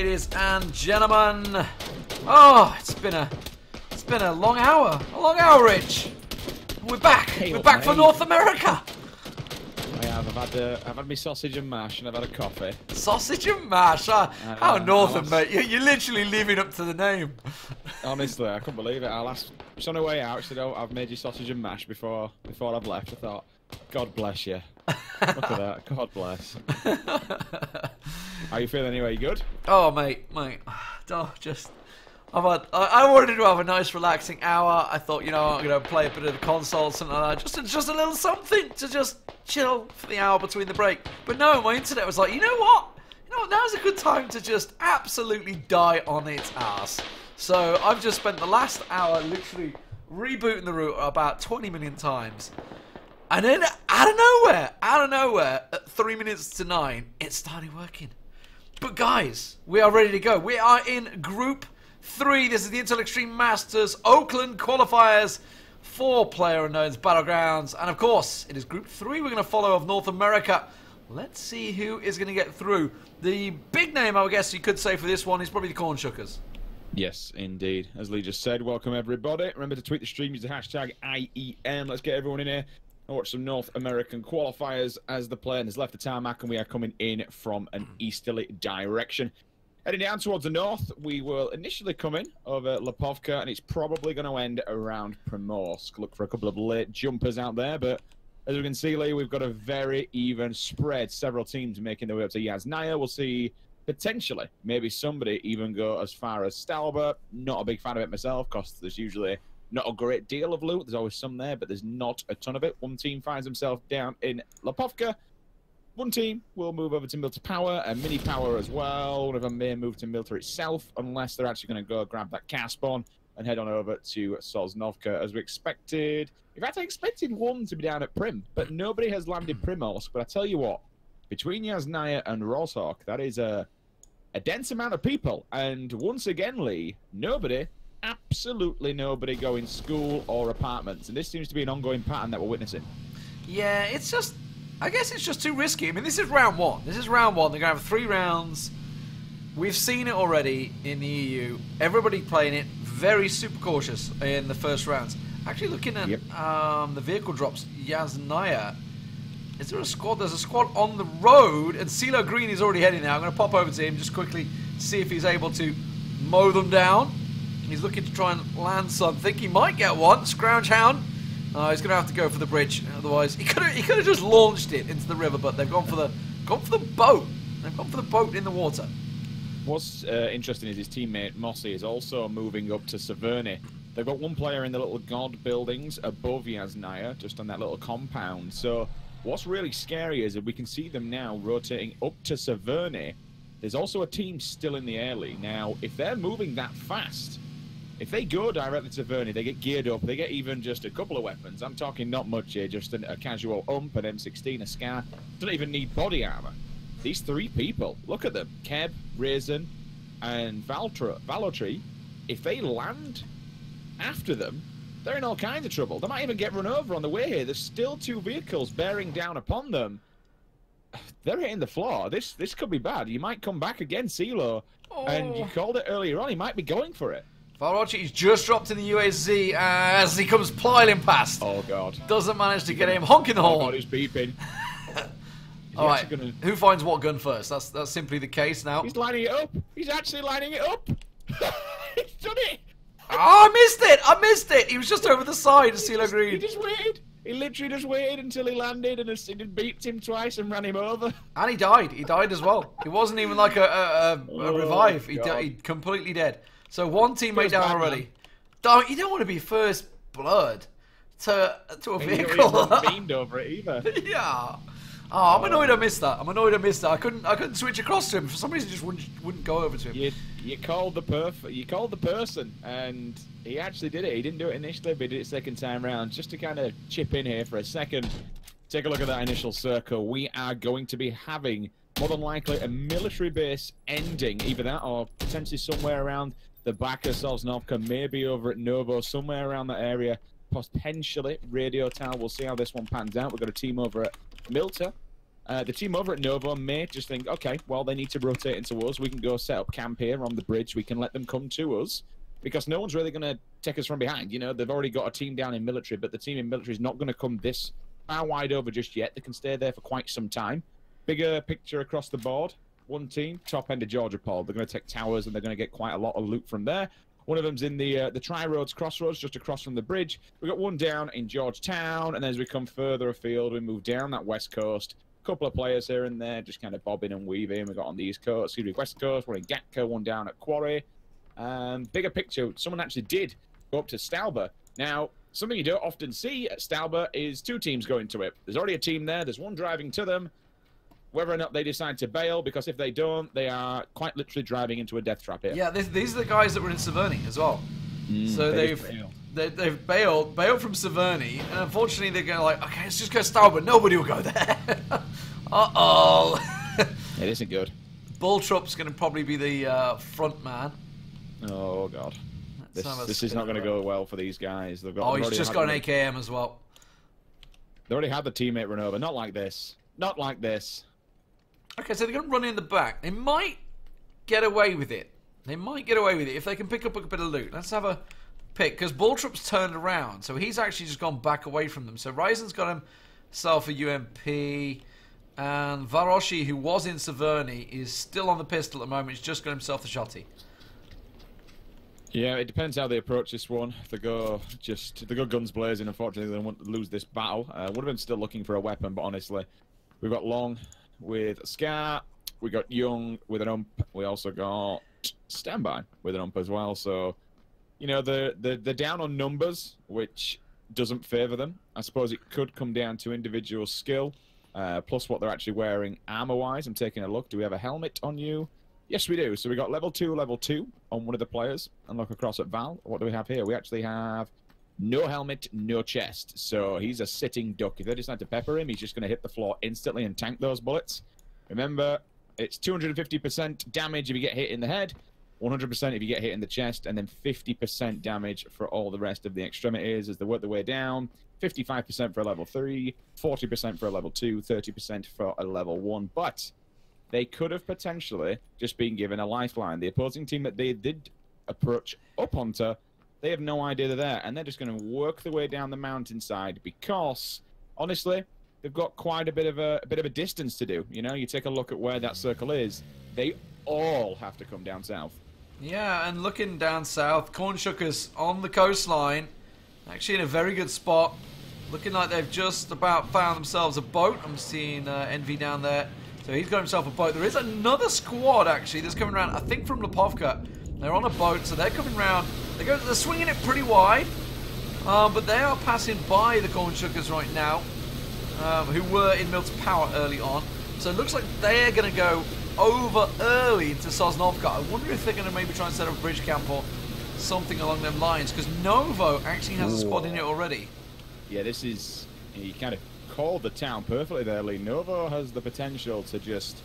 ladies and gentlemen. Oh, it's been a long hour, Rich. We're back. Hey, We're back for North America. I have. I've had my sausage and mash, and I've had a coffee. Sausage and mash. How northern, mate. You're literally living up to the name. Honestly, I couldn't believe it. Just on the way out, she said, "Oh, I've made you sausage and mash before I've left." I thought, God bless you. Look at that. God bless. How you feeling anyway? You good? Oh, mate. Oh, I wanted to have a nice relaxing hour. I thought, you know, I'm going to play a bit of the console, something like that. Just a little something to just chill for the hour between the break. But no, my internet was like, you know what? Now's a good time to just absolutely die on its ass. So I've just spent the last hour literally rebooting the router about 20 million times. And then out of nowhere, at 3 minutes to 9, it started working. But guys, we are ready to go. We are in Group 3. This is the Intel Extreme Masters Oakland Qualifiers 4-player unknowns Battlegrounds. And of course, it is Group 3 we're going to follow of North America. Let's see who is going to get through. The big name, I guess you could say, for this one is probably the Corn Shuckers. Yes, indeed. As Lee just said, welcome everybody. Remember to tweet the stream, use the hashtag IEM. Let's get everyone in here. I watched some North American qualifiers as the plane has left the tarmac and we are coming in from an easterly direction. Heading down towards the north, we will initially come in over Lipovka and it's probably going to end around Primorsk. Look for a couple of late jumpers out there, but as we can see, Lee, we've got a very even spread. Several teams making their way up to Yasnaya. We'll see potentially maybe somebody even go as far as Stalber. Not a big fan of it myself because there's usually not a great deal of loot. There's always some there, but there's not a ton of it. One team finds themselves down in Lipovka. One team will move over to Milta Power, and Mini Power as well. One of them may move to Milta itself, unless they're actually going to go grab that car spawn and head on over to Sosnovka, as we expected. In fact, I expected one to be down at Prim, but nobody has landed Primorsk. But I tell you what, between Yasnaya and Roshok, that is a dense amount of people. And once again, Lee, absolutely nobody going school or apartments. And this seems to be an ongoing pattern that we're witnessing. Yeah, I guess it's just too risky. I mean, this is round one. They're going to have 3 rounds. We've seen it already in the EU. Everybody playing it very super cautious in the first rounds. Actually, looking at the vehicle drops, Yasnaya. Is there a squad? There's a squad on the road, and CeeLo Green is already heading now. I'm going to pop over to him just quickly, see if he's able to mow them down. He's looking to try and land something. He might get one. Scrouge Hound. He's going to have to go for the bridge. Otherwise, he could have just launched it into the river, but they've gone for the boat. They've gone for the boat in the water. What's interesting is his teammate Mossy is also moving up to Severny. They've got one player in the little god buildings above Yasnaya, just on that little compound. So what's really scary is that we can see them now rotating up to Severny. There's also a team still in the early. Now, if they're moving that fast, if they go directly to Severny, they get geared up, they get even just a couple of weapons. I'm talking not much here, just a casual ump, an M16, a Scar. Don't even need body armor. These 3 people, look at them. Keb, Raisin, and Valotry. If they land after them, they're in all kinds of trouble. They might even get run over on the way here. There's still 2 vehicles bearing down upon them. They're hitting the floor. This could be bad. You might come back again, CeeLo. Oh. And you called it earlier on. He might be going for it. Valotry's just dropped in the UAZ as he comes plying past. Oh, God. Doesn't manage to get him. Honking the horn. Oh, God, he's beeping. All right, who finds what gun first? That's simply the case now. He's lining it up. He's actually lining it up. He's done it. Oh, I missed it. He was just over the side of CeeLo Green. He just waited. He literally just waited until he landed and it beeped him twice and ran him over. And he died. He died as well. It wasn't even like a revive. He completely dead. So one teammate down already. You don't want to be first blood to a vehicle. He wasn't beamed over it either. Yeah. Oh, I'm annoyed I missed that. I couldn't switch across to him. For some reason, just wouldn't go over to him. You called the person, and he actually did it. He didn't do it initially, but he did it second time round. Just to kind of chip in here for a second, take a look at that initial circle. We are going to be having, more than likely, a military base ending. Either that or potentially somewhere around the back of Sosnovka, maybe over at Novo, somewhere around that area. Potentially Radio Tower. We'll see how this one pans out. We've got a team over at Milta. The team over at Novo may just think, okay, well, they need to rotate into us. We can go set up camp here on the bridge. We can let them come to us because no one's really going to take us from behind. You know, they've already got a team down in military, but the team in military is not going to come this far wide over just yet. They can stay there for quite some time. Bigger picture across the board. One team, top end of Georgia Paul. They're going to take towers and they're going to get quite a lot of loot from there. One of them's in the Tri-Roads Crossroads, just across from the bridge. We've got one down in Georgetown, and then as we come further afield, we move down that west coast. A couple of players here and there, just kind of bobbing and weaving. We've got on the east coast, west coast, one in Gatco, one down at Quarry. Bigger picture, someone actually did go up to Stauber. Now, something you don't often see at Stauber is two teams going to it. There's already a team there, there's one driving to them. Whether or not they decide to bail, because if they don't, they are quite literally driving into a death trap here. Yeah, these are the guys that were in Severny as well. So they've bailed from Severny, and unfortunately they're going like, okay, let's just go Stauber. Nobody will go there. Uh-oh. It isn't good. Bulltrup's going to probably be the front man. Oh, God. This is not going to go well for these guys. He's just got an AKM as well. They already had the teammate run over. Not like this. Not like this. Okay, so they're going to run in the back. They might get away with it. They might get away with it if they can pick up a bit of loot. Let's have a pick, because Bulltrup's turned around, so he's actually just gone back away from them. So Ryzen's got himself a UMP, and Varoshi, who was in Severny, is still on the pistol at the moment. He's just got himself the shotty. Yeah, it depends how they approach this one. If they go guns blazing, unfortunately, they want to lose this battle. Would have been still looking for a weapon, but honestly, we've got Long with a Scar, we got Young with an ump, we also got Standby with an ump as well. So, you know, they're down on numbers, which doesn't favour them. I suppose it could come down to individual skill, plus what they're actually wearing armor-wise. I'm taking a look. Do we have a helmet on you? Yes, we do. So we got level 2 on one of the players. And look across at Val. What do we have here? We actually have no helmet, no chest. So he's a sitting duck. If they decide to pepper him, he's just going to hit the floor instantly and tank those bullets. Remember, it's 250% damage if you get hit in the head, 100% if you get hit in the chest, and then 50% damage for all the rest of the extremities as they work their way down. 55% for a level 3, 40% for a level 2, 30% for a level 1. But they could have potentially just been given a lifeline. The opposing team that they did approach up onto, they have no idea they're there, and they're just going to work their way down the mountainside because, honestly, they've got quite a bit of a distance to do. You know, you take a look at where that circle is. They all have to come down south. Yeah, and looking down south, Cornshuckers on the coastline, actually in a very good spot. Looking like they've just about found themselves a boat. I'm seeing Envy down there. So he's got himself a boat. There is another squad, actually, that's coming around, I think from Lipovka. They're on a boat, so they're coming around. They're swinging it pretty wide, but they are passing by the Cornshuckers right now, who were in Milton Power early on. So it looks like they're going to go over early into Sosnovka. I wonder if they're going to maybe try and set up a bridge camp or something along them lines, because Novo actually has a squad in it already. Yeah, this is... You kind of called the town perfectly there, Lee. Novo has the potential to just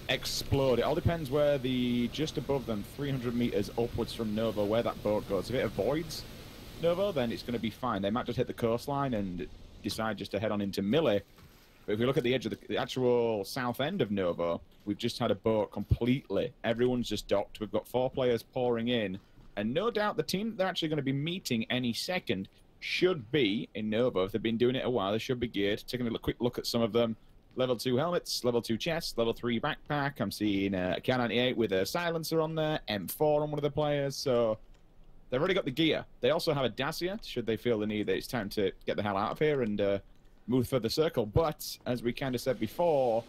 explode. It all depends where just above them, 300 meters upwards from Novo, where that boat goes. If it avoids Novo, then it's going to be fine. They might just hit the coastline and decide just to head on into Millie. But if we look at the edge of the actual south end of Novo, we've just had a boat completely. Everyone's just docked. We've got 4 players pouring in. And no doubt the team that they're actually going to be meeting any second should be in Novo. If they've been doing it a while, they should be geared. Taking a quick look at some of them. Level 2 helmets, level 2 chest, level 3 backpack. I'm seeing a K98 with a silencer on there, M4 on one of the players. So they've already got the gear. They also have a Dacia, should they feel the need that it's time to get the hell out of here and move for the circle. But as we kind of said before,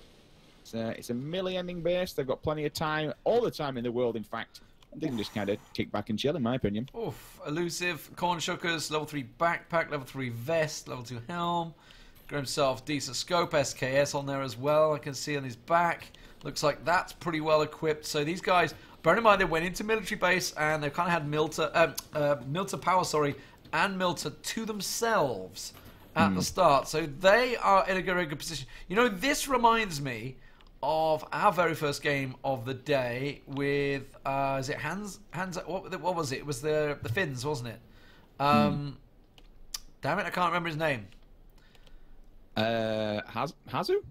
it's a Millie ending base. They've got plenty of time, all the time in the world, in fact. And they can just kind of kick back and chill, in my opinion. Oof, elusive, Cornshuckers, level 3 backpack, level 3 vest, level 2 helm. Got himself decent scope, SKS on there as well. I can see on his back. Looks like that's pretty well equipped. So these guys, bear in mind they went into military base and they kind of had Milta Power, and Milta to themselves at the start. So they are in a very good position. You know, this reminds me of our very first game of the day with, is it Hans? What was it? It was the Finns, wasn't it? Damn it, I can't remember his name. Hazu?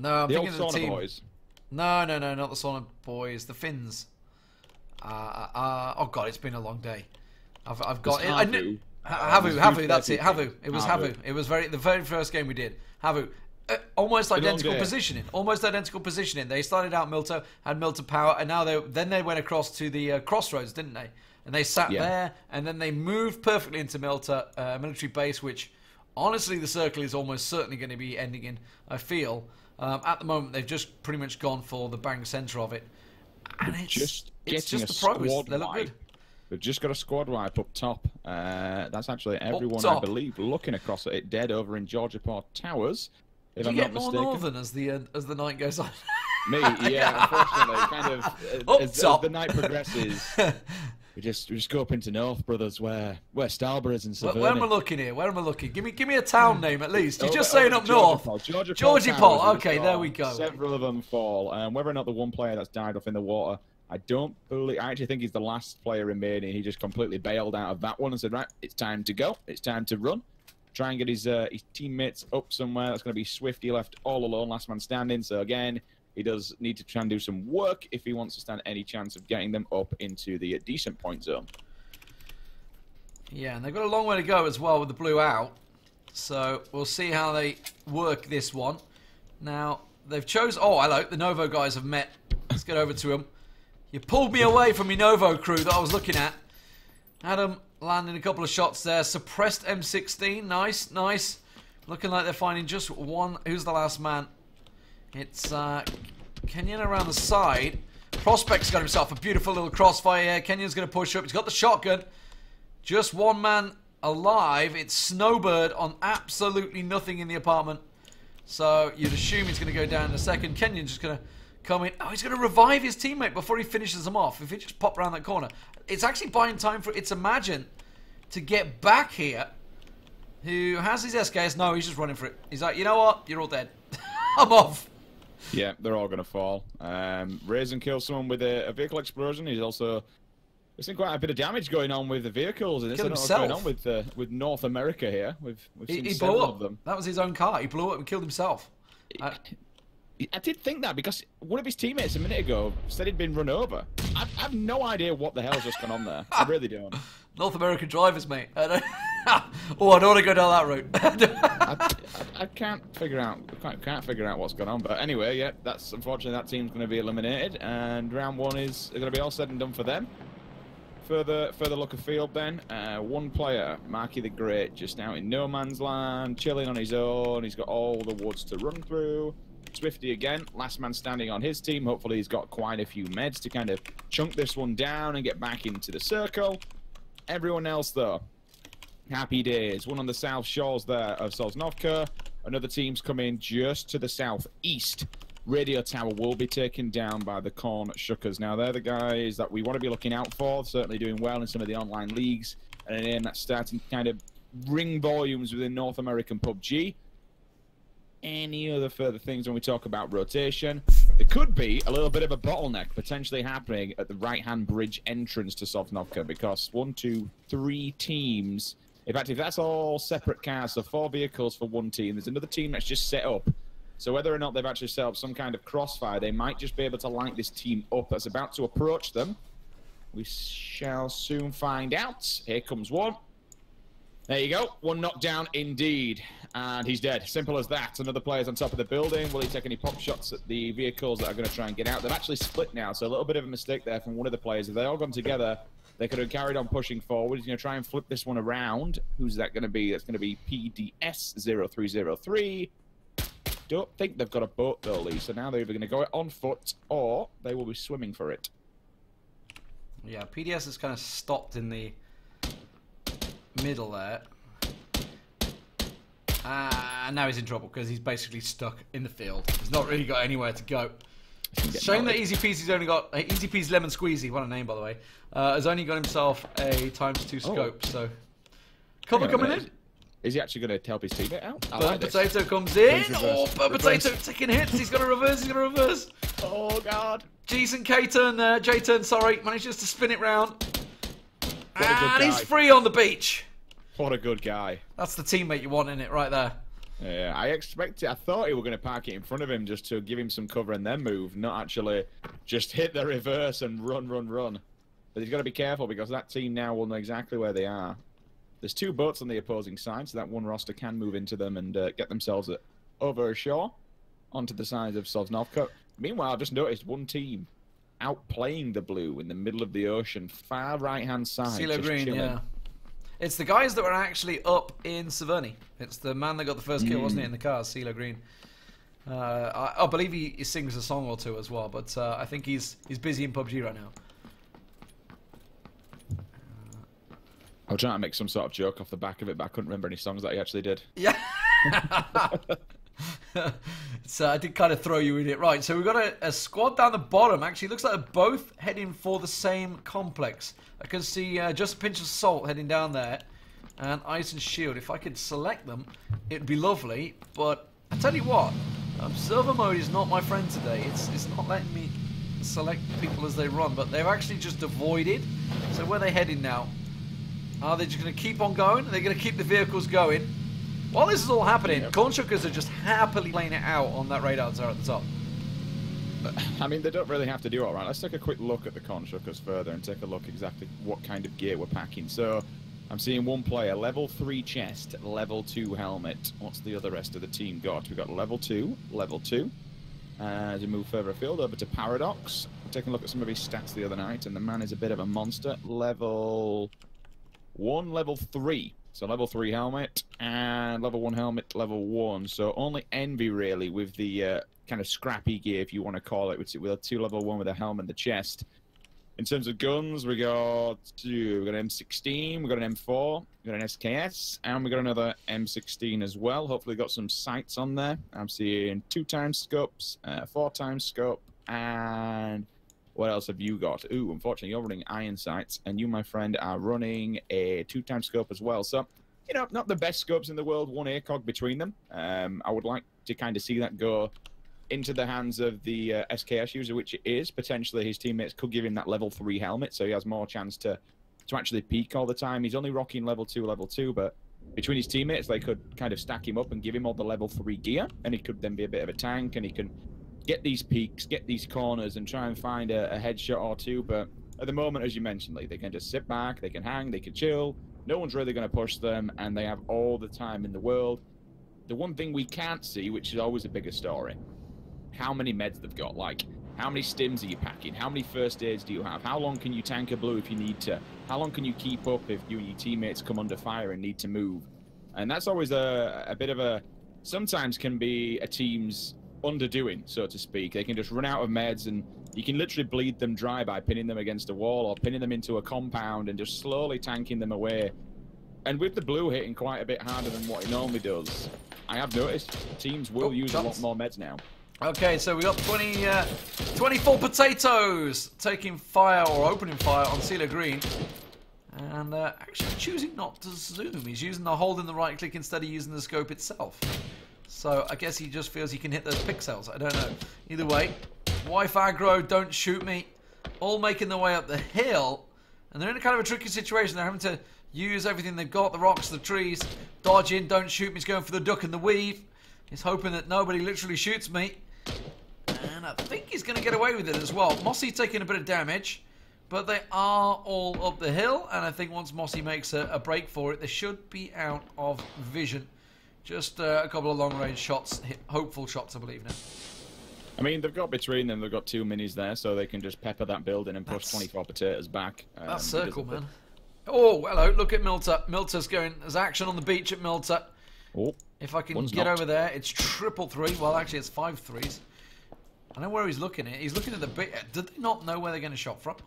No, I'm The old thinking of the Sauna team. boys. No, not the Sauna boys. The Finns. Oh god, it's been a long day. I've got it. Havu. That's it. Havu. It was Havu. It was the very first game we did. Havu. Almost identical positioning. Almost identical positioning. They started out Milto, had Milto power, and now they went across to the crossroads, didn't they? And they sat there, and then they moved perfectly into Milto military base, which honestly the circle is almost certainly going to be ending in. I feel at the moment they've just pretty much gone for the bang center of it, and it's just the progress. They look good. They've just got a squad wipe up top. That's actually everyone, I believe, looking across at it dead over in Georgia Port Towers. If I'm not mistaken. More northern as the night goes on. Me, yeah, unfortunately, kind of as the night progresses, we just go up into North, brothers, where Stalborough is and Savannah. Where am I looking here? Where am I looking? Give me a town name at least. You're just saying up north. Georgia Port. Okay, there we go. Several of them fall. Whether or not the one player that's died off in the water, I actually think he's the last player remaining. He just completely bailed out of that one and said, right, it's time to go. It's time to run. Try and get his teammates up somewhere. That's going to be Swift. He left all alone, last man standing. So again, he does need to try and do some work if he wants to stand any chance of getting them up into the decent point zone. Yeah, and they've got a long way to go as well with the blue out. So we'll see how they work this one. Now, they've chosen... Oh, hello. The Novo guys have met. Let's get over to them. You pulled me away from your Novo crew that I was looking at. Adam landing a couple of shots there. Suppressed M16. Nice. Looking like they're finding just one. Who's the last man? It's Kenyon around the side. Prospect's got himself a beautiful little crossfire here. Kenyon's going to push up. He's got the shotgun. Just one man alive. It's Snowbird on absolutely nothing in the apartment. So you'd assume he's going to go down in a second. Kenyon's just going to come in. Oh, he's going to revive his teammate before he finishes them off. If he just popped around that corner. It's actually buying time for It's Imagine to get back here. Who has his SKS? No, he's just running for it. He's like, you know what? You're all dead. I'm off. Yeah, they're all going to fall. Raisin kills someone with a vehicle explosion. He's also... There's been quite a bit of damage going on with the vehicles. And what's going on with North America here. We've seen several of them. That was his own car. He blew up and killed himself. I did think that because one of his teammates a minute ago said he'd been run over. I have no idea what the hell's just gone on there. I really don't. North American drivers, mate. I don't want to go down that route. I can't figure out what's going on. But anyway, yeah, that's unfortunately that team's going to be eliminated, and round one is going to be all said and done for them. Further look of field then. One player, Marky the Great, just out in no man's land, chilling on his own. He's got all the woods to run through. Swifty again, last man standing on his team. Hopefully he's got quite a few meds to kind of chunk this one down and get back into the circle. Everyone else though, happy days. One on the south shores there of Sosnovka. Another team's coming just to the southeast. Radio tower will be taken down by the Corn Shuckers. Now they're the guys that we want to be looking out for. Certainly doing well in some of the online leagues. And a name that's starting to kind of ring volumes within North American PUBG. Any other further things when we talk about rotation? There could be a little bit of a bottleneck potentially happening at the right-hand bridge entrance to Sosnovka because 1, 2, 3 teams. In fact, if that's all separate cars, so 4 vehicles for one team, there's another team that's just set up. So whether or not they've actually set up some kind of crossfire, they might just be able to light this team up that's about to approach them. We shall soon find out. Here comes one. There you go. One knockdown indeed. And he's dead. Simple as that. Another player's on top of the building. Will he take any pop shots at the vehicles that are going to try and get out? They've actually split now, so a little bit of a mistake there from one of the players. If they all gone together, they could have carried on pushing forward. He's going to try and flip this one around. Who's that going to be? That's going to be PDS0303. Don't think they've got a boat though, Lee. So now they're either going to go on foot or they will be swimming for it. Yeah, PDS is kind of stopped in the middle there. And now he's in trouble because he's basically stuck in the field. He's not really got anywhere to go. Shame that Easy Peasy's only got Easy Peasy Lemon Squeezy. What a name, by the way. Has only got himself a ×2 scope. So cover coming in. Is he actually going to help his teammate out? Burnt Potato comes in. Oh, Burnt Potato taking hits. He's going to reverse. He's going to reverse. Oh God. Decent K-turn. J-turn. Sorry, manages to spin it round. And he's free on the beach. What a good guy. That's the teammate you want in it right there. Yeah, I thought he were going to park it in front of him just to give him some cover and then move, not actually just hit the reverse and run. But he's got to be careful because that team now will know exactly where they are. There's 2 boats on the opposing side, so that one roster can move into them and get themselves over ashore onto the side of Sosnovka. Meanwhile, I've just noticed one team outplaying the blue in the middle of the ocean, far right-hand side. CeeLo Green, chilling. Yeah. It's the guys that were actually up in Severny. It's the man that got the first kill, wasn't it, in the cars, CeeLo Green. I believe he sings a song or 2 as well, but I think he's busy in PUBG right now. I was trying to make some sort of joke off the back of it, but I couldn't remember any songs that he actually did. Yeah. So I did kind of throw you in it. Right, so we've got a squad down the bottom. Actually, looks like they're both heading for the same complex. I can see just a pinch of salt heading down there. And Ice and Shield. If I could select them, it'd be lovely. But I tell you what, observer mode is not my friend today. It's not letting me select people as they run. But they've actually just avoided. So where are they heading now? Are they just going to keep on going? Are they going to keep the vehicles going? While this is all happening, corn shuckers are just happily laying it out on that radar tower at the top. I mean, they don't really have to do all right. Let's take a quick look at the corn shuckers further and take a look exactly what kind of gear we're packing. So, I'm seeing one player, level 3 chest, level 2 helmet. What's the other rest of the team got? We've got level 2. As we move further afield, over to Paradox. Taking a look at some of his stats the other night, and the man is a bit of a monster. Level 1, level 3. So level 3 helmet, and level 1 helmet, level 1. So only Envy, really, with the kind of scrappy gear, if you want to call it, with a 2 level 1 with a helmet and the chest. In terms of guns, we got an M16, we got an M4, we got an SKS, and we got another M16 as well. Hopefully got some sights on there. I'm seeing 2x scopes, 4x scope, and what else have you got? Ooh, unfortunately, you're running iron sights, and you, my friend, are running a 2x scope as well. So, you know, not the best scopes in the world, 1 ACOG between them. I would like to kind of see that go into the hands of the SKS user, which it is. Potentially his teammates could give him that level 3 helmet, so he has more chance to actually peak all the time. He's only rocking level 2, but between his teammates, they could kind of stack him up and give him all the level 3 gear, and he could then be a bit of a tank, and he can get these peaks, get these corners, and try and find a headshot or 2. But at the moment, as you mentioned, like, they can just sit back, they can hang, they can chill. No one's really going to push them, and they have all the time in the world. The one thing we can't see, which is always a bigger story, how many meds they've got. Like, how many stims are you packing? How many first aids do you have? How long can you tank a blue if you need to? How long can you keep up if you and your teammates come under fire and need to move? And that's always a bit of a... Sometimes can be a team's underdoing, so to speak. They can just run out of meds, and you can literally bleed them dry by pinning them against a wall or pinning them into a compound and just slowly tanking them away. And with the blue hitting quite a bit harder than what it normally does, I have noticed teams will use a lot more meds now. Okay, so we got 24 potatoes taking fire or opening fire on CeeLo Green. And actually choosing not to zoom. He's using the hold and the right click instead of using the scope itself. So I guess he just feels he can hit those pixels. I don't know. Either way, wife aggro, don't shoot me. All making their way up the hill. And they're in a kind of a tricky situation. They're having to use everything they've got. The rocks, the trees. Dodge in, don't shoot me. He's going for the duck and the weave. He's hoping that nobody literally shoots me. And I think he's going to get away with it as well. Mossy taking a bit of damage. But they are all up the hill. And I think once Mossy makes a break for it, they should be out of vision. Just a couple of long-range shots, hopeful shots, I believe now. I mean, they've got between them, they've got 2 minis there, so they can just pepper that building and push 24 potatoes back. That circle, man. Oh, hello, look at Milter. Milter's going, there's action on the beach at Milter. Oh, if I can get over there, it's 333. Well, actually, it's 5 threes. I know where he's looking at. He's looking at the beach. Did they not know where they're going to shot from?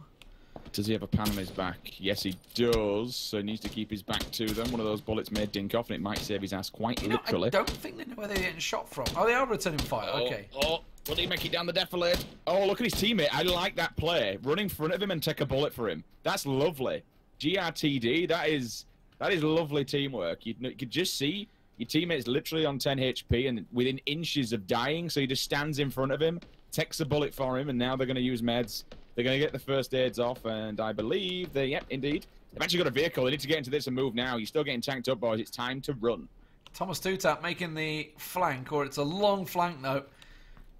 Does he have a pan on his back? Yes, he does. So he needs to keep his back to them. One of those bullets may dink off, and it might save his ass quite literally. I don't think they know where they're getting shot from. Oh, they are returning fire. Okay. Oh, will he make it down the defilade? Oh, look at his teammate. I like that play. Run in front of him and take a bullet for him. That's lovely. GRTD. That is lovely teamwork. You could just see your teammate's literally on 10 HP and within inches of dying. So he just stands in front of him, takes a bullet for him, and now they're going to use meds. They're going to get the first aids off, and I believe they, yep, indeed. They've actually got a vehicle. They need to get into this and move now. You're still getting tanked up, boys. It's time to run. Thomas Tutap making the flank, or it's a long flank note.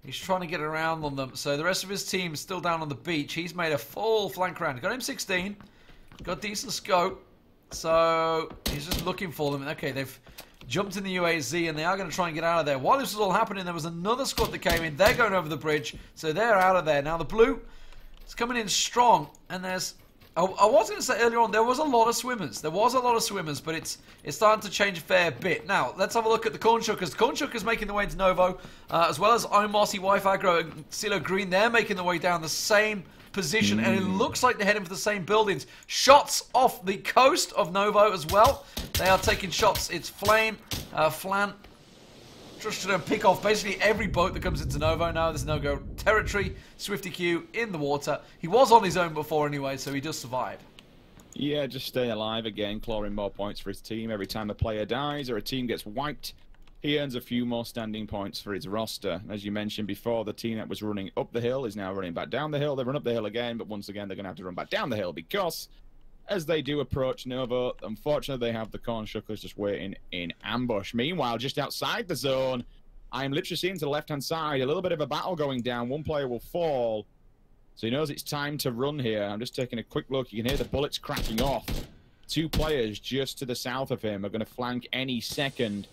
He's trying to get around on them. So the rest of his team is still down on the beach. He's made a full flank round. Got M16. Got decent scope. So he's just looking for them. Okay, they've jumped in the UAZ and they are going to try and get out of there. While this was all happening, there was another squad that came in. They're going over the bridge. So they're out of there. Now the blue is coming in strong. And there's... I was going to say earlier on, there was a lot of swimmers. There was a lot of swimmers, but it's starting to change a fair bit. Now, let's have a look at the Corn Shuckers. Corn Shuckers making their way into Novo, as well as Omossi, Wife Agro, and CeeLo Green. They're making their way down the same position, and it looks like they're heading for the same buildings. Shots off the coast of Novo as well. They are taking shots. It's Flame, Flan, just trying to pick off basically every boat that comes into Novo now. There's no-go territory. Swifty Q in the water. He was on his own before anyway, so he does survive. Yeah, just stay alive again, clawing more points for his team. Every time a player dies or a team gets wiped, he earns a few more standing points for his roster. As you mentioned before, the team that was running up the hill is now running back down the hill. They run up the hill again, but once again, they're going to have to run back down the hill because as they do approach Novo, unfortunately, they have the Corn Shuckers just waiting in ambush. Meanwhile, just outside the zone, I'm literally seeing to the left-hand side a little bit of a battle going down. One player will fall, so he knows it's time to run here. I'm just taking a quick look. You can hear the bullets cracking off. Two players just to the south of him are going to flank any second.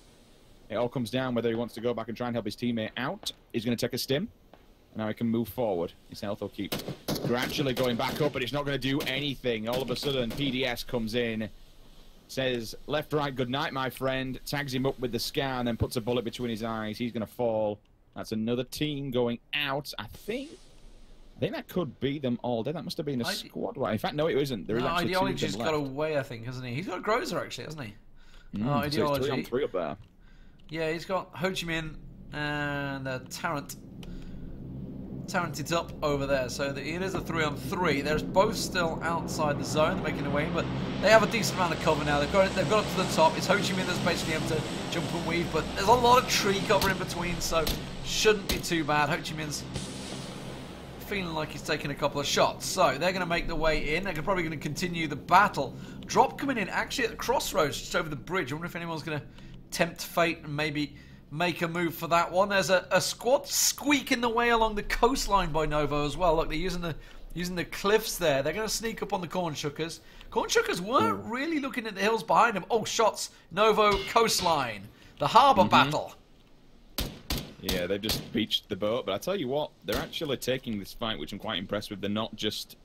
It all comes down whether he wants to go back and try and help his teammate out. He's going to take a stim. Now he can move forward. His health will keep gradually going back up, but it's not going to do anything. All of a sudden, PDS comes in, says, left, right, good night, my friend, tags him up with the scan, and then puts a bullet between his eyes. He's going to fall. That's another team going out. I think that could be them all dead. That must have been a squad. In fact, no, it isn't. There is actually Ideology's got away, I think, hasn't he? He's got a Grozer, actually, hasn't he? Ideology. So 3 up there. Yeah, he's got Ho Chi Minh and Tarrant. Tarranted up over there, so it is a 3-on-3. They're both still outside the zone, making their way in, but they have a decent amount of cover now. They've got up to the top. It's Ho Chi Minh that's basically able to jump and weave, but there's a lot of tree cover in between, so shouldn't be too bad. Ho Chi Minh's feeling like he's taking a couple of shots, so they're going to make their way in. They're probably going to continue the battle. Drop coming in actually at the crossroads, just over the bridge. I wonder if anyone's going to tempt fate and maybe make a move for that one. There's a squad squeaking the way along the coastline by Novo as well. Look, they're using the cliffs there. They're going to sneak up on the Corn Shuckers. Corn Shuckers weren't really looking at the hills behind them. Oh, shots. Novo coastline. The harbour battle. Yeah, they've just beached the boat. But I tell you what, they're actually taking this fight, which I'm quite impressed with. They're not just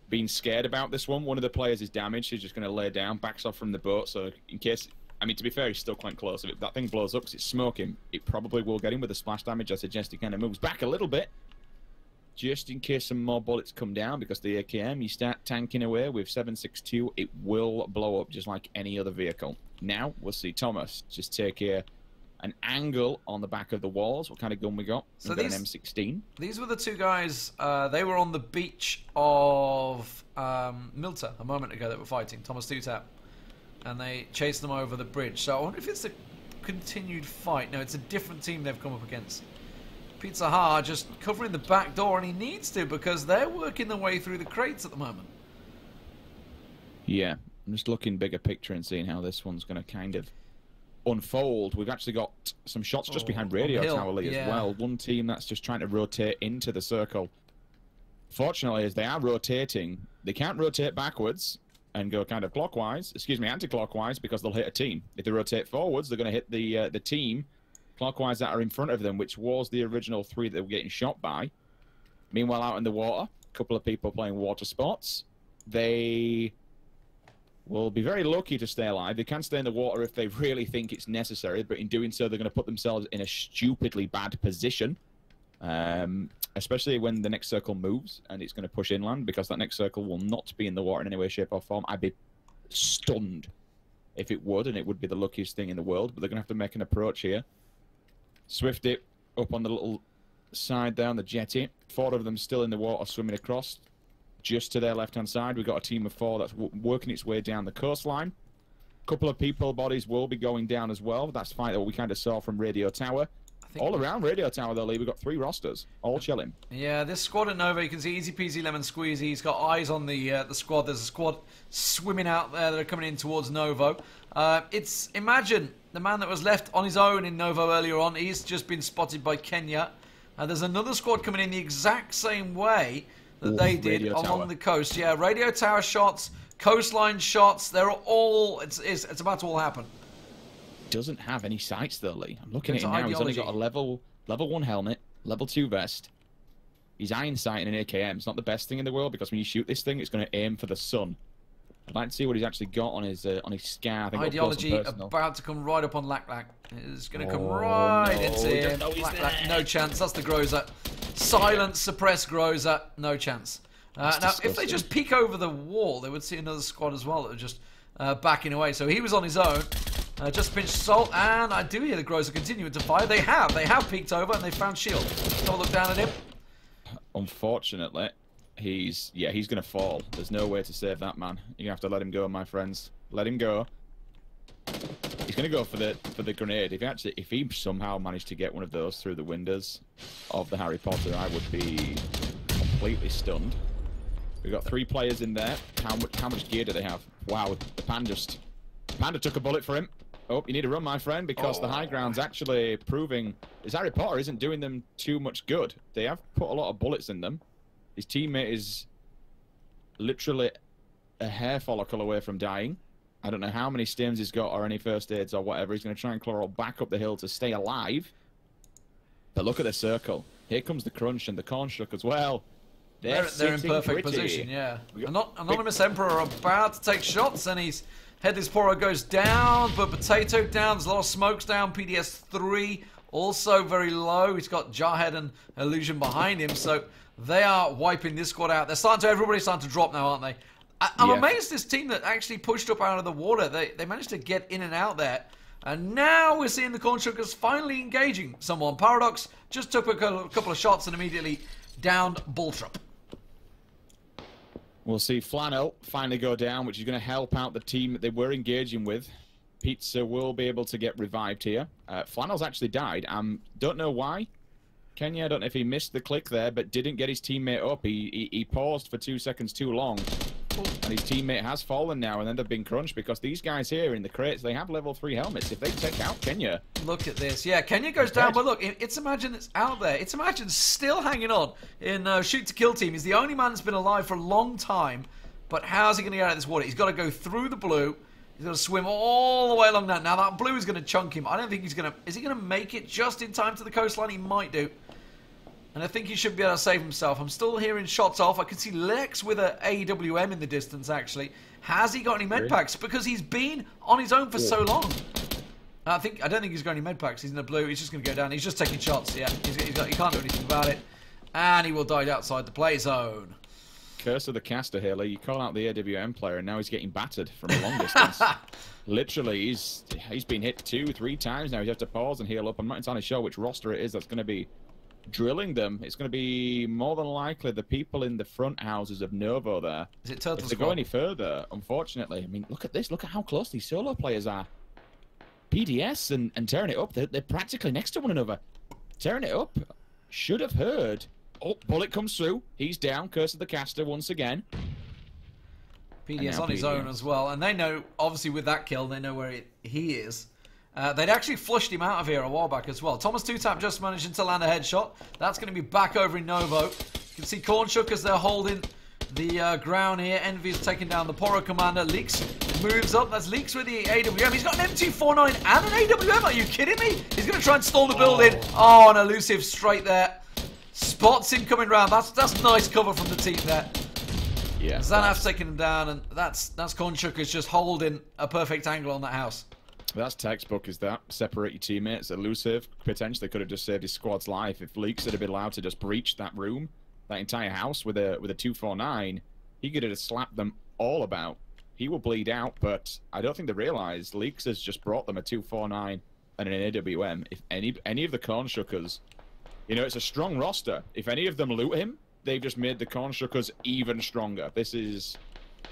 being scared about this one. One of the players is damaged. He's just going to lay down, backs off from the boat. So in case... I mean, to be fair, he's still quite close. If that thing blows up because it's smoking, it probably will get him with the splash damage. I suggest he kind of moves back a little bit, just in case some more bullets come down, because the AKM, you start tanking away with 7.62, it will blow up just like any other vehicle. Now, we'll see Thomas just take an angle on the back of the walls. What kind of gun we got? So we've got an M16. These were the two guys, they were on the beach of Milta a moment ago that were fighting, Thomas Tutap. And they chased them over the bridge. So I wonder if it's a continued fight. No, it's a different team they've come up against. Pizza Ha just covering the back door, and he needs to because they're working their way through the crates at the moment. Yeah, I'm just looking bigger picture and seeing how this one's going to kind of unfold. We've actually got some shots just behind Radio Tower Lee as well. One team that's just trying to rotate into the circle. Fortunately, as they are rotating, they can't rotate backwards and go kind of clockwise, anti-clockwise, because they'll hit a team. If they rotate forwards, they're going to hit the team clockwise that are in front of them, which was the original 3 that they were getting shot by. Meanwhile, out in the water, a couple of people playing water sports. They will be very lucky to stay alive. They can stay in the water if they really think it's necessary, but in doing so, they're going to put themselves in a stupidly bad position. Especially when the next circle moves and it's going to push inland, because that next circle will not be in the water in any way, shape or form. I'd be stunned if it would, and it would be the luckiest thing in the world, but they're going to have to make an approach here. Swift it up on the little side there on the jetty. 4 of them still in the water swimming across. Just to their left-hand side, we've got a team of 4 that's working its way down the coastline. A couple of people bodies will be going down as well. That's the fight that we kind of saw from Radio Tower. I All around Radio Tower, though, Lee, we've got 3 rosters, all chilling. Yeah, this squad at Nova, you can see easy peasy lemon squeezy. He's got eyes on the squad. There's a squad swimming out there that are coming in towards Novo. Imagine the man that was left on his own in Novo earlier on. He's just been spotted by Kenya. There's another squad coming in the exact same way that they did along the coast. Yeah, Radio Tower shots, coastline shots. They're all. It's about to all happen. Doesn't have any sights though, Lee. I'm looking at him now. He's only got a level 1 helmet, level 2 vest. He's iron sighting an AKM. It's not the best thing in the world because when you shoot this thing, it's going to aim for the sun. I'd like to see what he's actually got on his scar. I think Ideology about to come right up on Lack Lack. It's going to come right into him. Lack Lack, no chance. That's the Groza. Silent, suppressed Groza. No chance. Now, if they just peek over the wall, they would see another squad as well that were just backing away. So he was on his own. Just pinched Salt, and I do hear the Groza continuing to fire. They have peeked over, and they found Shield. Have a look down at him. Unfortunately, he's going to fall. There's no way to save that man. You're going to have to let him go, my friends. Let him go. He's going to go for the grenade. If he somehow managed to get one of those through the windows of the Harry Potter, I would be completely stunned. We've got 3 players in there. How much gear do they have? Wow, the Panda took a bullet for him. Oh, you need to run, my friend, because the high ground's actually proving his Harry Potter isn't doing them too much good. They have put a lot of bullets in them. His teammate is literally a hair follicle away from dying. I don't know how many stims he's got or any first aids or whatever. He's going to try and claw back up the hill to stay alive. But look at the circle. Here comes the crunch and the corn shook as well. They're in perfect position, yeah. Anonymous Emperor about to take shots, and he's Headless Poro goes down, but Potato down. There's a lot of smokes down. PDS 3 also very low. He's got Jarhead and Illusion behind him, so they are wiping this squad out. Everybody's starting to drop now, aren't they? I'm amazed this team that actually pushed up out of the water. They managed to get in and out there. And now we're seeing the Corn Shookers finally engaging someone. Paradox just took a couple of shots and immediately downed Bultrup. We'll see Flannel finally go down, which is going to help out the team that they were engaging with. Pizza will be able to get revived here. Flannel's actually died. Don't know why. Kenya, I don't know if he missed the click there, but didn't get his teammate up. He paused for 2 seconds too long. And his teammate has fallen now, and then they've been crunched because these guys here in the crates, they have level 3 helmets. If they take out Kenya... Look at this. Yeah, Kenya goes down, but look, it's Imagine that's out there. It's Imagine still hanging on in Shoot to Kill team. He's the only man that's been alive for a long time, but how's he going to get out of this water? He's got to go through the blue. He's got to swim all the way along that. Now, that blue is going to chunk him. I don't think he's going to... Is he going to make it just in time to the coastline? He might do. And I think he should be able to save himself. I'm still hearing shots off. I can see Lex with an AWM in the distance, actually. Has he got any med packs? Because he's been on his own for so long. I don't think he's got any med packs. He's in the blue. He's just going to go down. He's just taking shots. Yeah, he can't do anything about it. And he will die outside the play zone. Curse of the caster here, Lee. You call out the AWM player, and now he's getting battered from a long distance. Literally, he's been hit 2-3 times now. He has to pause and heal up. I'm not entirely sure which roster it is that's going to be drilling them. It's going to be more than likely the people in the front houses of Novo there. Is it Turtle If they go any further, unfortunately, I mean, look at this. Look at how close these solo players are. PDS and tearing it up. They're practically next to one another. Tearing it up. Should have heard. Oh, bullet comes through. He's down. Curse of the caster once again. PDS on his own as well. And they know, obviously with that kill, they know where he is. They'd actually flushed him out of here a while back as well. Thomas 2-Tap just managing to land a headshot. That's going to be back over in Novo. You can see Corn Shook as they're holding the ground here. Envy is taking down the Poro commander. Leaks moves up. That's Leaks with the AWM. He's got an M249 and an AWM. Are you kidding me? He's going to try and stall the building. Oh, an elusive straight there. Spots him coming round. That's nice cover from the team there. Yeah. Zanaf's taking him down, and that's Corn Shook is just holding a perfect angle on that house. That's textbook, is that. Separate your teammates. Elusive. Potentially could have just saved his squad's life. If Leaks had been allowed to just breach that room, that entire house with a 249, he could have slapped them all about. He will bleed out, but I don't think they realise Leaks has just brought them a 249 and an AWM. If any of the Corn Shookers, you know, it's a strong roster. If any of them loot him, they've just made the Corn Shookers even stronger.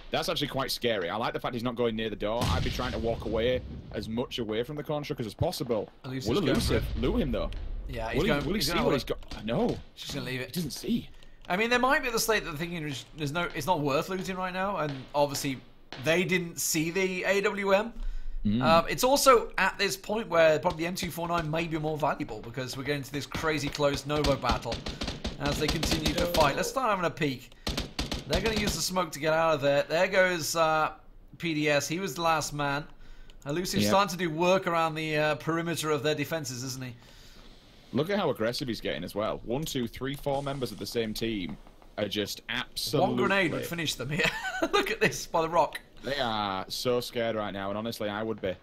That's actually quite scary. I like the fact he's not going near the door. I'd be trying to walk away as much away from the Corn Shookers as possible. Will Elusive loot him, though? Yeah, Will he see what he's got? I know. He's just going to leave it. He doesn't see. I mean, there might be the state that they're thinking it's not worth looting right now, and obviously they didn't see the AWM. It's also at this point where probably the M249 may be more valuable because we're getting to this crazy close Novo battle as they continue to fight. Let's start having a peek. They're going to use the smoke to get out of there. There goes PDS. He was the last man. Elusive's starting to do work around the perimeter of their defenses, isn't he? Look at how aggressive he's getting as well. 1, 2, 3, 4 members of the same team are just absolutely... One grenade would finish them here. Look at this by the rock. They are so scared right now, and honestly, I would be.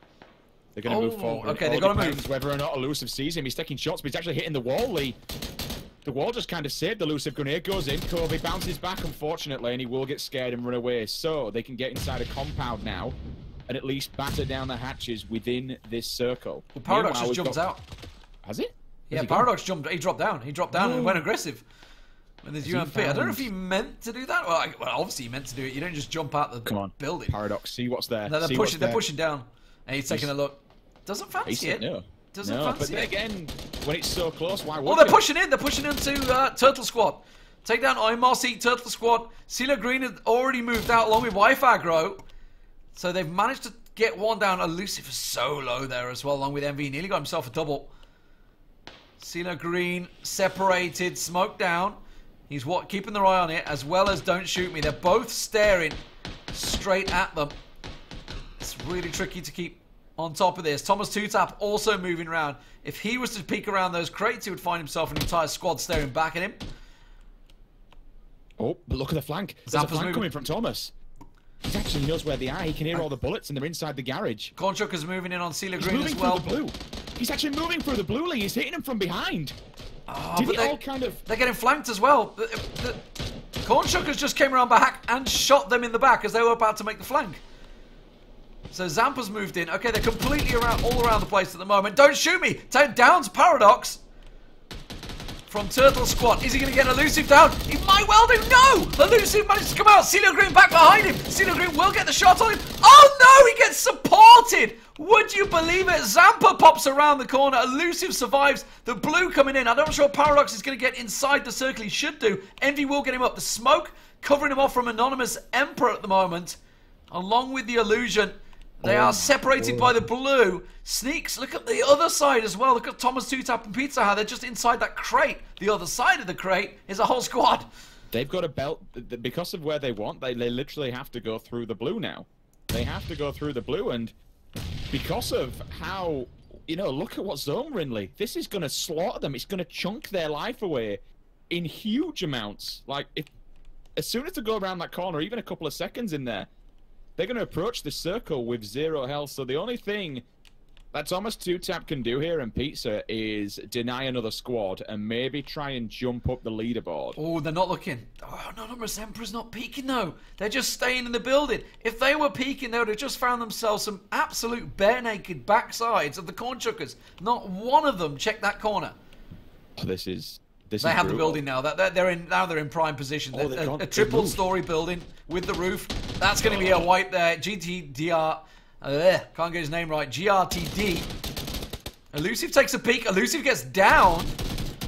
They're going to move forward. Okay, they've got to move. Whether or not Elusive sees him, he's taking shots, but he's actually hitting the wall, Lee. The wall just kind of saved Elusive. Grenade goes in, Kobe bounces back, unfortunately, and he will get scared and run away. So they can get inside a compound now and at least batter down the hatches within this circle. Well, Paradox just jumped out. Has it? Yeah, Paradox jumped. He dropped down. He dropped down and went aggressive. When there's UMP. I don't know if he meant to do that. Well, obviously he meant to do it. You don't just jump out the building. Paradox, see what's there. No, they're pushing down. And he's taking a look. Doesn't fancy it. No. Doesn't fancy but then it. again, when it's so close, why would Oh, they're pushing in. They're pushing into Turtle Squad. Take down Mossy, Turtle Squad. CeeLo Green had already moved out along with Wi-Fi Grow. So they've managed to get one down. Elusive is so low there as well, along with MV. Nearly got himself a double. CeeLo Green separated, smoke down. He's keeping their eye on it, as well as Don't Shoot Me. They're both staring straight at them. It's really tricky to keep on top of this. Thomas Two-Tap also moving around. If he was to peek around those crates, he would find himself an entire squad staring back at him. Oh, but look at the flank. There's a flank coming from Thomas. He actually knows where they are. He can hear all the bullets, and they're inside the garage. Cornchucker's moving in on CeeLo Green as well. He's moving through the blue. He's actually moving through the blue, Lee. He's hitting him from behind. Oh, they're getting flanked as well. The Cornchuckers just came around back and shot them in the back as they were about to make the flank. So Zampa's moved in. Okay, they're completely all around the place at the moment. Don't Shoot Me! Downs Paradox from Turtle Squad. Is he going to get Elusive down? He might well do. No! Elusive managed to come out. CeeLo Green back behind him. CeeLo Green will get the shot on him. Oh no! He gets supported! Would you believe it? Zampa pops around the corner. Elusive survives. The blue coming in. I'm not sure Paradox is going to get inside the circle. He should do. Envy will get him up. The smoke covering him off from Anonymous Emperor at the moment. Along with the illusion. They are separated by the blue. Sneaks, look at the other side as well. Look at Thomas Two-Tap and Pizza Hut. They're just inside that crate. The other side of the crate is a whole squad. They've got a belt. Because of where they want, they literally have to go through the blue now. They have to go through the blue, and because of how, look at what zone we're in, Lee. This is going to slaughter them. It's going to chunk their life away in huge amounts. Like, as soon as they go around that corner, even a couple of seconds in there, they're going to approach the circle with 0 health. So the only thing that Thomas Two-Tap can do here and Pizza is deny another squad and maybe try and jump up the leaderboard. Oh, they're not looking. Oh, Anonymous Emperor's not peeking, though. They're just staying in the building. If they were peeking, they would have just found themselves some absolute bare-naked backsides of the Cornchuckers. Not one of them checked that corner. Oh, this is they have the building now. They're in prime position. A triple-story building with the roof. That's going to be a wipe there. GTDR. Can't get his name right. GRTD. Elusive takes a peek. Elusive gets down.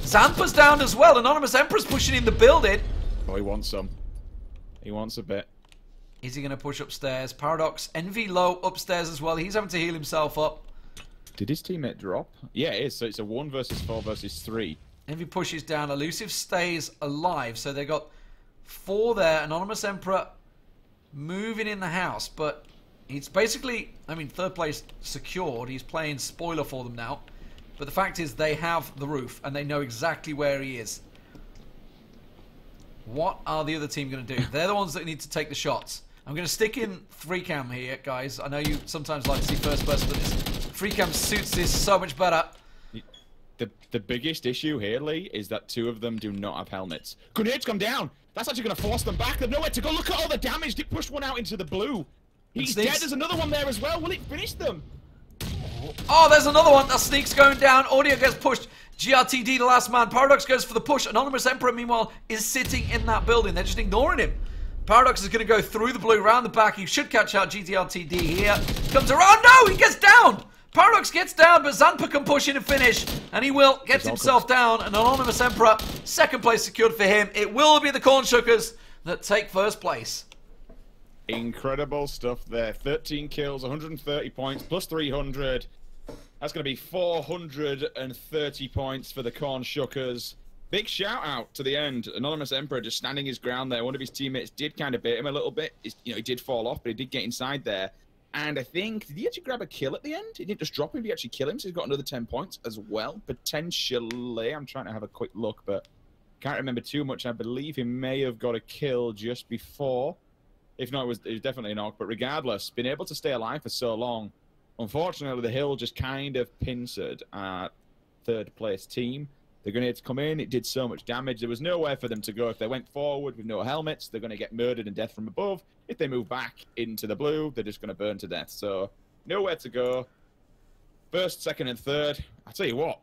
Zampa's down as well. Anonymous Emperor's pushing in the building. Oh, he wants some. He wants a bit. Is he going to push upstairs? Paradox. Envy low upstairs as well. He's having to heal himself up. Did his teammate drop? Yeah, it is. So it's a 1 versus 4 versus 3. Envy pushes down. Elusive stays alive. So they got 4 there. Anonymous Emperor moving in the house. But he's basically, third place secured. He's playing spoiler for them now. But the fact is they have the roof. And they know exactly where he is. What are the other team going to do? They're the ones that need to take the shots. I'm going to stick in 3-cam here, guys. I know you sometimes like to see first person, but this 3-cam suits this so much better. The biggest issue here, Lee, is that 2 of them do not have helmets. Grenades come down! That's actually going to force them back. They've nowhere to go. Look at all the damage. They pushed one out into the blue. He's dead. There's another one there as well. Will it finish them? Oh, there's another one. That Sneak's going down. Audio gets pushed. GRTD, the last man. Paradox goes for the push. Anonymous Emperor, meanwhile, is sitting in that building. They're just ignoring him. Paradox is going to go through the blue, round the back. He should catch out GTRTD here. Comes around. No, he gets down. Paradox gets down, but Zampa can push in and finish, and he will get himself down. An Anonymous Emperor, second place secured for him. It will be the Corn Shuckers that take first place. Incredible stuff there. 13 kills, 130 points, plus 300. That's going to be 430 points for the Corn Shuckers. Big shout out to the end. Anonymous Emperor just standing his ground there. One of his teammates did kind of bait him a little bit. He did fall off, but he did get inside there. And I think, did he actually grab a kill at the end? He didn't just drop him, did he actually kill him? So he's got another 10 points as well, potentially. I'm trying to have a quick look, but can't remember too much. I believe he may have got a kill just before. If not, it was definitely a knock. But regardless, been able to stay alive for so long. Unfortunately, the hill just kind of pincered our third place team. The grenades come in, it did so much damage. There was nowhere for them to go. If they went forward with no helmets, they're going to get murdered and death from above. If they move back into the blue, they're just going to burn to death. So, nowhere to go. First, second, and third. I tell you what,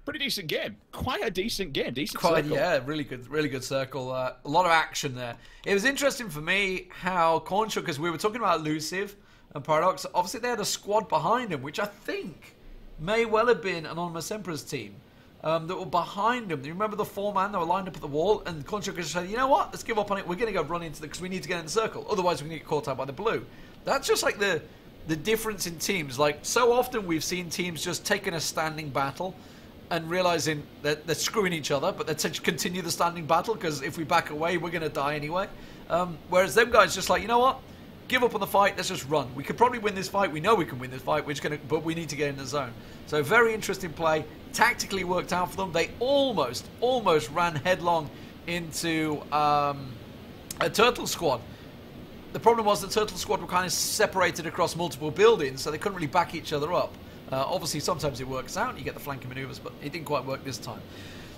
pretty decent game. Quite a decent game. Decent circle. Yeah, really good circle. A lot of action there. It was interesting for me how Corn Shuckers, we were talking about Elusive and Paradox. Obviously, they had a squad behind them, which I think may well have been Anonymous Emperor's team. That were behind them. You remember the 4-man? They were lined up at the wall, and Corn Shuckers said, you know what? Let's give up on it. We're going to go run into because we need to get in the circle. Otherwise, we're going to get caught out by the blue. That's just like the difference in teams. Like, so often we've seen teams just taking a standing battle and realizing that they're screwing each other, but they continue the standing battle because if we back away, we're going to die anyway. Whereas them guys just like, you know what? Give up on the fight. Let's just run. We could probably win this fight. We know we can win this fight. We're just going to, but we need to get in the zone. So very interesting play. Tactically worked out for them. They almost ran headlong into a Turtle Squad. The problem was the Turtle Squad were kind of separated across multiple buildings, so they couldn't really back each other up. Obviously, sometimes it works out. You get the flanking maneuvers, but it didn't quite work this time.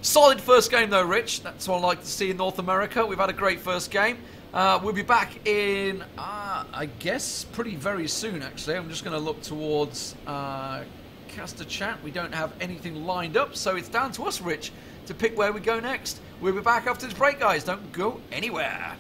Solid first game, though, Rich. That's what I like to see in North America. We've had a great first game. We'll be back in, I guess, pretty very soon, actually. I'm just going to look towards Caster Chat. We don't have anything lined up, so it's down to us, Rich, to pick where we go next. We'll be back after this break, guys. Don't go anywhere.